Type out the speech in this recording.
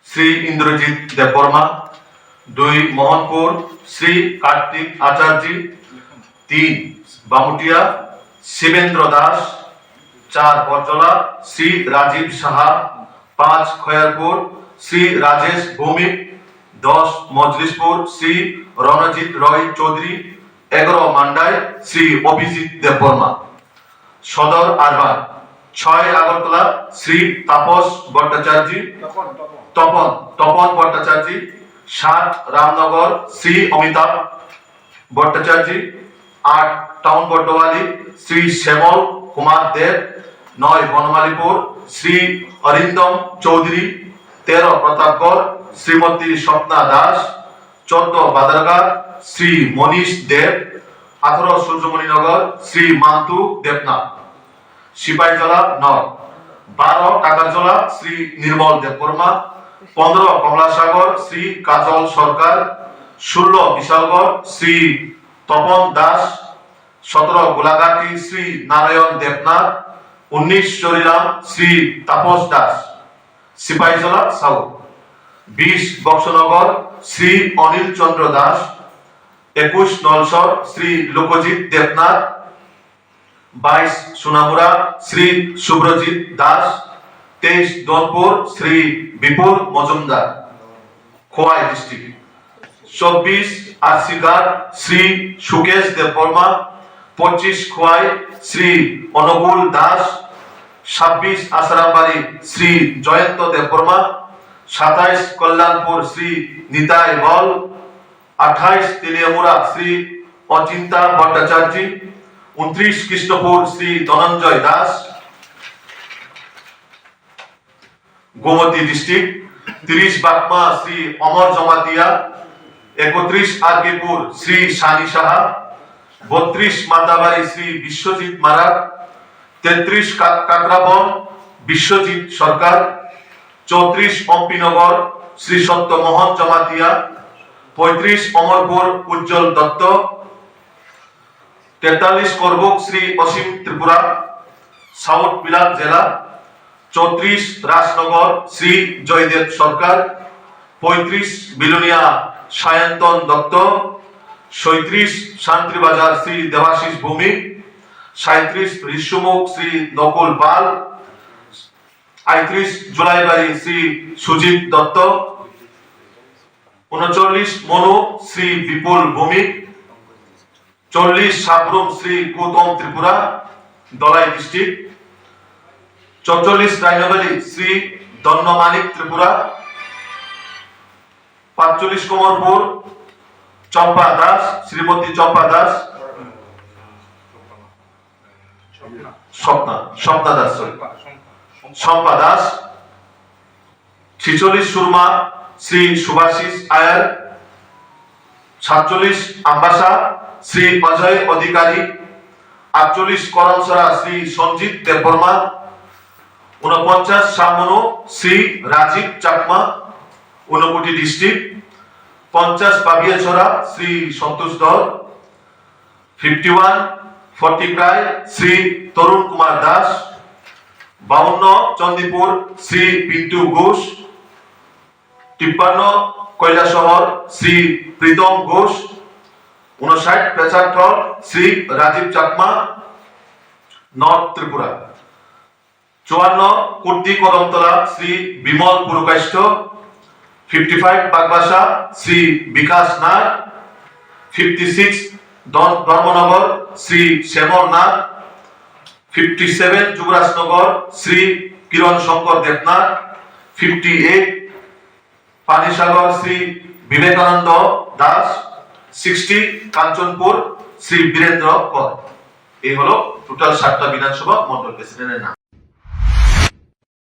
শ্রী ইন্দ্রজিৎ দেববর্মা, 2 মোহনপুর শ্রী কার্তিক আচার্য, 3 বামুটিয়া শিবেন্দ্র দাস, 4 বরজলা শ্রী রাজীব সাহা, 5 খয়ারপুর শ্রী রাজেশ ভৌমিক, 10 মজলিশপুর শ্রী রণজিৎ রয় চৌধুরী, 11 মান্ডায় শ্রী অভিজিৎ দেববর্মা। সদর urban 6 Agartala Shri Tapas Bhattacharya, Tapan Bhattacharya, 7 Ramnagar Shri Amitabh Bhattacharya, 8 town বড্ডওয়ালি Shri Shyamal Kumar Deb, 9 Banamalipur Shri Arindam Chowdhury, 13 Pratapgarh Shrimati Swapna Das, 14 Badharghat Shri মনীষ দেব, 18 সূর্যমণিনগর শ্রী মান্তু Debnath. Sepahijala north 12 Takarjala Shri নির্মল দেববর্মা, 15 কমলাসাগর শ্রী কাজল সরকার, 16 Bishalgarh Shri Tapan Das, 17 Golaghati Shri Narayan Debnath, 19 Charilam Shri Tapas Das. Sepahijala south 20 Boxanagar Shri Anil Chandra Das, 21 নলসর Shri লোকজিৎ Debnath, 22 Sonamura Shri Subhrajit Das, 23 Danpur Shri বিপুল Majumdar Khowai district, 24 আরসিঘাট Shri Sukesh Debbarma, 25 Khowai Shri অনুকূল দাস, 26 আসারামবাড়ি শ্রী জয়ন্ত দেববর্মা, 27 কল্যাণপুর শ্রী নিতাই বল, 28 Teliamura Shri Achanta Bhattacharya, 29 Krishnapur Shri Dhananjay Das Gomti district, 30 বাকমা Shri অমর জমাতিয়া, 31 আরকিপুর শ্রী শানি সাহা, 32 মাতাবাড়ি শ্রী বিশ্বজিৎ মারাক, 33 কাকরাবন বিশ্বজিৎ সরকার, 34 অম্পিনগর শ্রী সত্যমোহন জমাতিয়া, 35 অমরপুর উজ্জ্বল দত্ত, 43 করবুক শ্রী অসীম Tripura south বিলাত জেলা, 34 রাজনগর শ্রী জয়দেব সরকার, 35 বিলুনিয়া সায়ন্তন দত্ত, 37 শান্তিবাজার শ্রী দেবাশিস ভৌমিক, 37 ঋষিমুখ শ্রী নকুল পাল, 38 জুলাইবাড়ি শ্রী সুজিত দত্ত, 39 মনু শ্রী বিপুল Bhowmik, 40 Sabroom Shri Gautam Tripura Dalai district, 44 রাইনভ্যালি Shri দন্নমানিক Tripura, 45 Komarpur চম্পা দাস শ্রীমতী চম্পা দাস, স্বপ্না দাস শম্পা দাস, 46 সুরমা শ্রী সুভাষিস আয়ার, 47 আম্বাসা শ্রী অজয় অধিকারী, 48 করমসরা Shri Sanjit Debbarma, 49 সামনু Shri Rajib Chakma Unakoti district, 50 Pabiachhara Shri সন্তোষ দল, 51 ফটিকরায় শ্রী তরুণ কুমার দাস, 52 চন্দিপুর শ্রী পিন্টু ঘোষ, 53 কৈলাসহর শ্রী প্রীতম ঘোষ, 59 পেচারটল শ্রী রাজীব চাকমা নর্থ ত্রিপুরা, 54 কুর্তি করমতলা শ্রী বিমল পুরকাষ্ঠ, 55 বাগবাসা শ্রী বিকাশ নাথ, 56 ধর্মনগর শ্রী শ্যামল নাথ, 57 যুবরাজনগর শ্রী কিরণ শঙ্কর দেবনাথ, 58 পানিসাগর শ্রী বিবেকানন্দ দাস, 60 কাঞ্চনপুর শ্রী বীরেন্দ্র কর। এই হলো টোটাল 7টা বিধানসভা মন্ডল প্রেসিডেন্টের নাম।